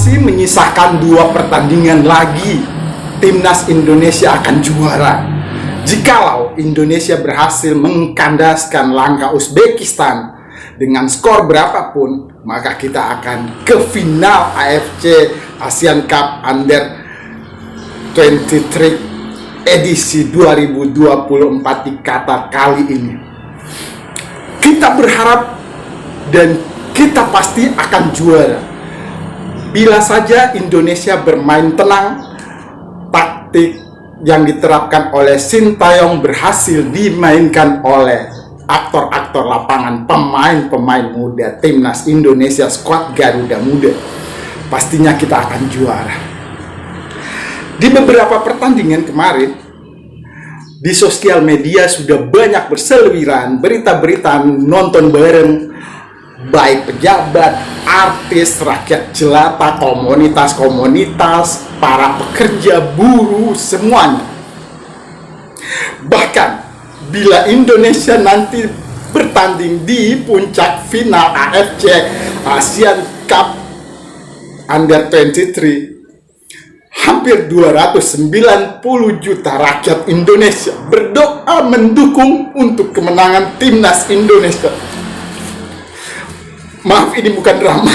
masih menyisakan 2 pertandingan lagi. Timnas Indonesia akan juara. Jikalau Indonesia berhasil mengkandaskan langkah Uzbekistan dengan skor berapapun, maka kita akan ke final AFC Asian Cup Under 23 edisi 2024 di Qatar kali ini. Kita berharap dan kita pasti akan juara. Bila saja Indonesia bermain tenang, taktik yang diterapkan oleh Sintayong berhasil dimainkan oleh aktor-aktor lapangan, pemain-pemain muda Timnas Indonesia, skuad Garuda Muda, pastinya kita akan juara. Di beberapa pertandingan kemarin, di sosial media sudah banyak berseliweran berita-berita nonton bareng, baik pejabat, artis, rakyat jelata, komunitas-komunitas, para pekerja, buruh, semuanya. Bahkan bila Indonesia nanti bertanding di puncak final AFC Asian Cup Under 23, hampir 290 juta rakyat Indonesia berdoa mendukung untuk kemenangan Timnas Indonesia. Maaf, ini bukan drama.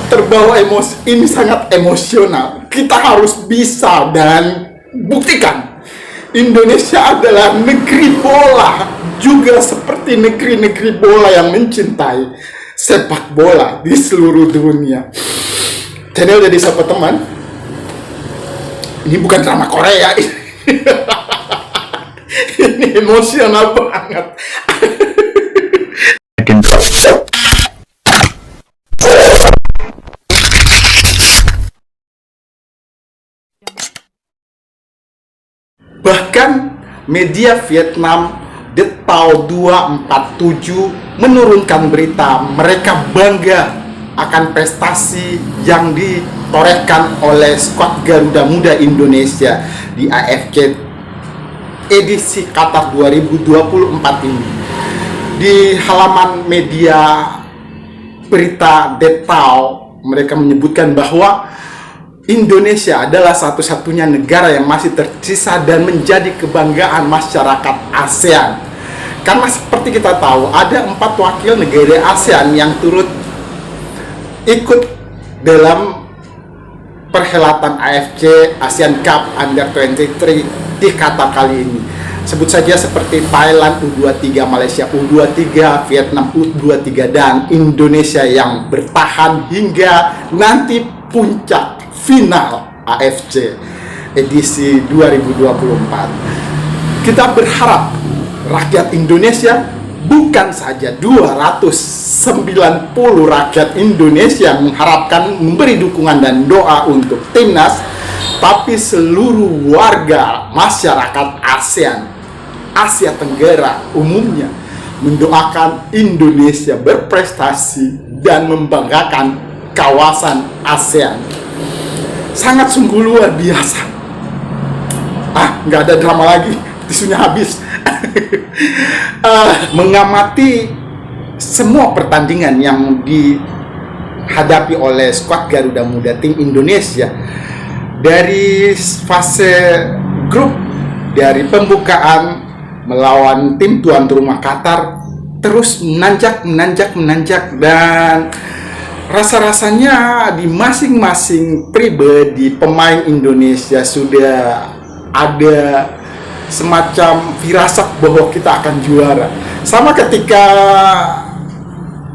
Terbawa emosi, ini sangat emosional. Kita harus bisa dan buktikan Indonesia adalah negeri bola, juga seperti negeri-negeri bola yang mencintai sepak bola di seluruh dunia. Channel Jadi Sapa Teman, ini bukan drama Korea. Ini emosional banget. Bahkan media Vietnam Detau 247 menurunkan berita mereka bangga akan prestasi yang ditorehkan oleh skuad Garuda Muda Indonesia di AFC edisi Qatar 2024 ini. Di halaman media berita Detau, mereka menyebutkan bahwa Indonesia adalah satu-satunya negara yang masih tersisa dan menjadi kebanggaan masyarakat ASEAN. Karena seperti kita tahu, ada 4 wakil negara ASEAN yang turut ikut dalam perhelatan AFC Asian Cup Under 23 di Qatar kali ini. Sebut saja seperti Thailand U23, Malaysia U23, Vietnam U23, dan Indonesia yang bertahan hingga nanti puncak final AFC edisi 2024. Kita berharap rakyat Indonesia, bukan saja 290 rakyat Indonesia mengharapkan, memberi dukungan dan doa untuk timnas, tapi seluruh warga masyarakat ASEAN, Asia Tenggara umumnya mendoakan Indonesia berprestasi dan membanggakan kawasan ASEAN. Sangat sungguh luar biasa. Nggak ada drama lagi, tisunya habis. Mengamati semua pertandingan yang dihadapi oleh skuad Garuda Muda tim Indonesia dari fase grup, dari pembukaan melawan tim tuan rumah Qatar, terus menanjak dan rasa-rasanya di masing-masing pribadi pemain Indonesia sudah ada semacam firasat bahwa kita akan juara. Sama ketika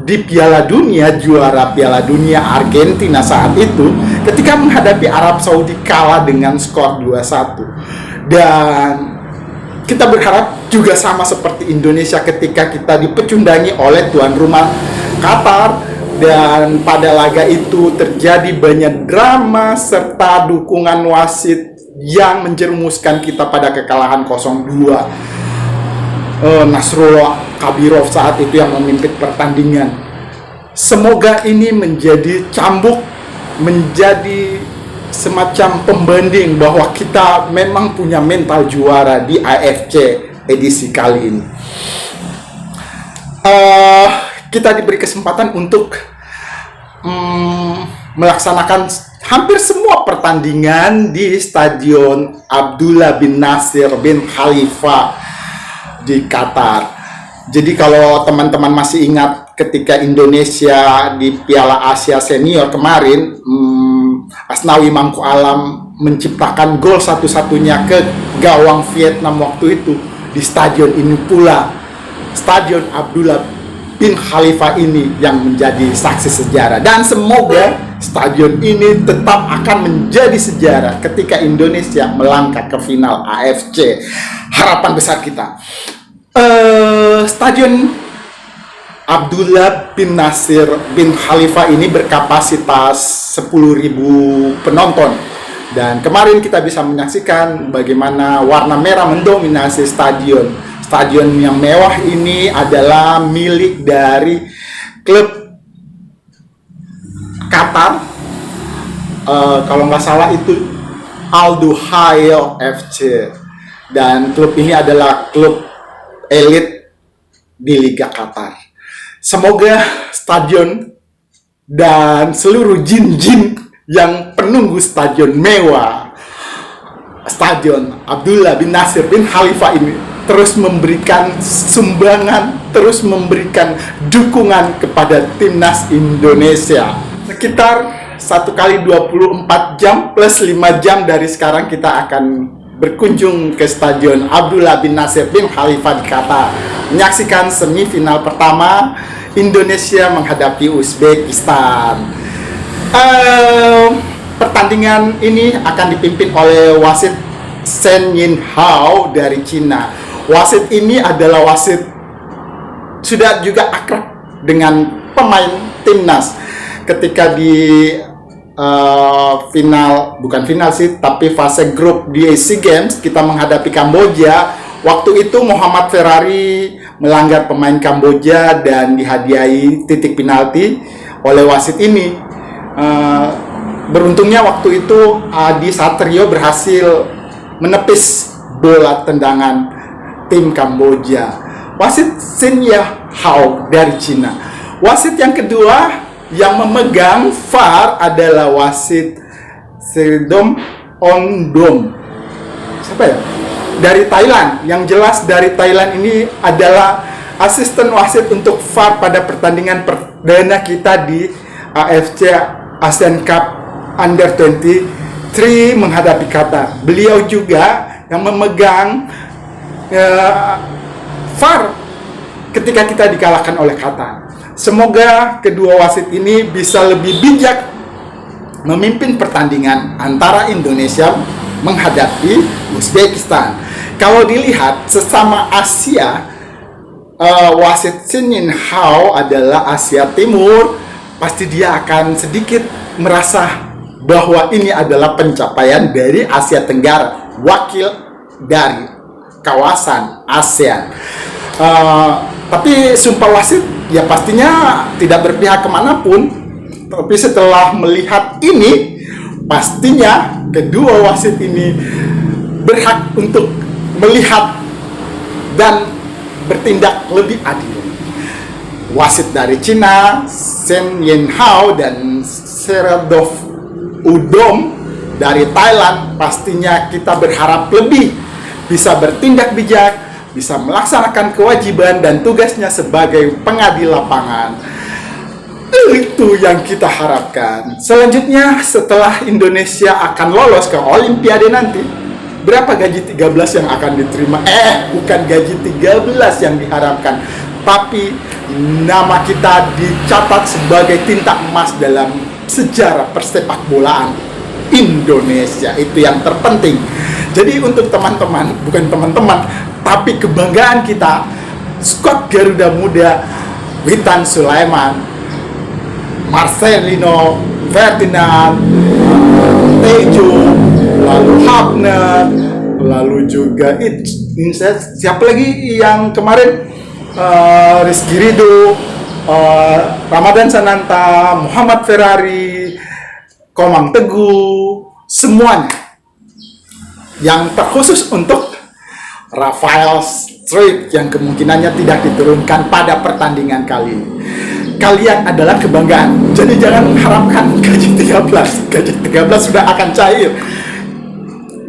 di Piala Dunia, juara Piala Dunia Argentina saat itu, ketika menghadapi Arab Saudi kalah dengan skor 2-1. Dan kita berharap juga sama seperti Indonesia ketika kita dipecundangi oleh tuan rumah Qatar. Dan pada laga itu terjadi banyak drama serta dukungan wasit yang menjerumuskan kita pada kekalahan 0-2. Nasrullah Kabirov saat itu yang memimpin pertandingan. Semoga ini menjadi cambuk, menjadi semacam pembanding bahwa kita memang punya mental juara di AFC edisi kali ini. Kita diberi kesempatan untuk melaksanakan hampir semua pertandingan di Stadion Abdullah bin Nasir bin Khalifa di Qatar. Jadi kalau teman-teman masih ingat ketika Indonesia di Piala Asia Senior kemarin, Asnawi Mangku Alam menciptakan gol satu-satunya ke gawang Vietnam waktu itu di stadion ini pula, Stadion Abdullah bin Khalifa ini yang menjadi saksi sejarah. Dan semoga stadion ini tetap akan menjadi sejarah ketika Indonesia melangkah ke final AFC. Harapan besar kita. Stadion Abdullah bin Nasir bin Khalifa ini berkapasitas 10.000 penonton. Dan kemarin kita bisa menyaksikan bagaimana warna merah mendominasi stadion. Stadion yang mewah ini adalah milik dari klub Qatar. Kalau nggak salah itu Al Duhail FC. Dan klub ini adalah klub elit di Liga Qatar. Semoga stadion dan seluruh jin-jin yang penunggu stadion mewah, Stadion Abdullah bin Nasir bin Khalifa ini terus memberikan sumbangan, terus memberikan dukungan kepada timnas Indonesia. Sekitar 1 kali 24 jam plus 5 jam dari sekarang kita akan berkunjung ke Stadion Abdullah bin Nasir bin Khalifa di Qatar, menyaksikan semifinal pertama Indonesia menghadapi Uzbekistan. Pertandingan ini akan dipimpin oleh wasit Shen Yinhao dari Cina. Wasit ini adalah wasit sudah juga akrab dengan pemain timnas. Ketika di bukan final sih, tapi fase grup di SEA Games kita menghadapi Kamboja. Waktu itu Muhammad Ferrari melanggar pemain Kamboja dan dihadiahi titik penalti oleh wasit ini. Beruntungnya waktu itu Adi Satrio berhasil menepis bola tendangan tim Kamboja. Wasit Shen Yinhao dari Cina. Wasit yang kedua yang memegang VAR adalah wasit Sedom Ondom. Siapa ya? Dari Thailand. Yang jelas dari Thailand ini adalah asisten wasit untuk VAR pada pertandingan perdana kita di AFC Asian Cup Under 23 menghadapi Qatar. Beliau juga yang memegang VAR ketika kita dikalahkan oleh Qatar. Semoga kedua wasit ini bisa lebih bijak memimpin pertandingan antara Indonesia menghadapi Uzbekistan. Kalau dilihat sesama Asia, wasit Shen Yinhao adalah Asia Timur, pasti dia akan sedikit merasa bahwa ini adalah pencapaian dari Asia Tenggara, wakil dari kawasan ASEAN. Tapi sumpah wasit ya pastinya tidak berpihak kemanapun. Tapi setelah melihat ini, pastinya kedua wasit ini berhak untuk melihat dan bertindak lebih adil. Wasit dari Cina, Shen Yinhao, dan Seradov Udom dari Thailand, pastinya kita berharap lebih bisa bertindak bijak, bisa melaksanakan kewajiban dan tugasnya sebagai pengadil lapangan. Itu yang kita harapkan. Selanjutnya, setelah Indonesia akan lolos ke Olimpiade nanti, berapa gaji 13 yang akan diterima? Bukan gaji 13 yang diharapkan, tapi nama kita dicatat sebagai tinta emas dalam sejarah persepak bolaan Indonesia. Itu yang terpenting. Jadi untuk teman-teman, bukan teman-teman, tapi kebanggaan kita, skuad Garuda Muda, Witan Sulaiman, Marcelino, Ferdinand, Tejo, lalu Hapner, lalu juga siapa lagi yang kemarin, Rizky Ridho, Ramadan Sananta, Muhammad Ferrari, Komang Teguh, semuanya. Yang terkhusus untuk Rafael Struijk yang kemungkinannya tidak diturunkan pada pertandingan kali ini. kalian adalah kebanggaan. Jadi jangan harapkan gaji 13. Gaji 13 sudah akan cair.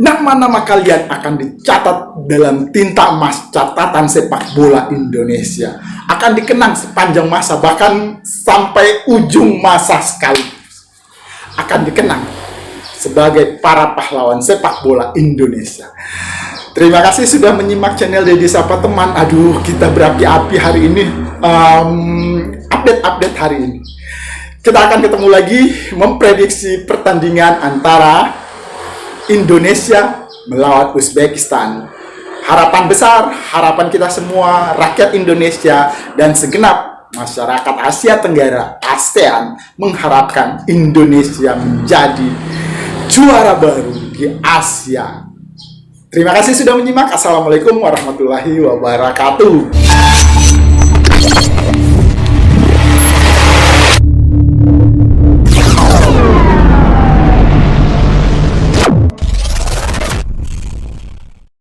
Nama-nama kalian akan dicatat dalam tinta emas catatan sepak bola Indonesia. Akan dikenang sepanjang masa, bahkan sampai ujung masa sekali. Akan dikenang sebagai para pahlawan sepak bola Indonesia. Terima kasih sudah menyimak channel Deddy Sapa Teman. Aduh, kita berapi-api hari ini, update hari ini. Kita akan ketemu lagi memprediksi pertandingan antara Indonesia melawan Uzbekistan. Harapan besar, harapan kita semua, rakyat Indonesia dan segenap masyarakat Asia Tenggara, ASEAN, mengharapkan Indonesia menjadi juara baru di Asia. Terima kasih sudah menyimak. Assalamualaikum warahmatullahi wabarakatuh.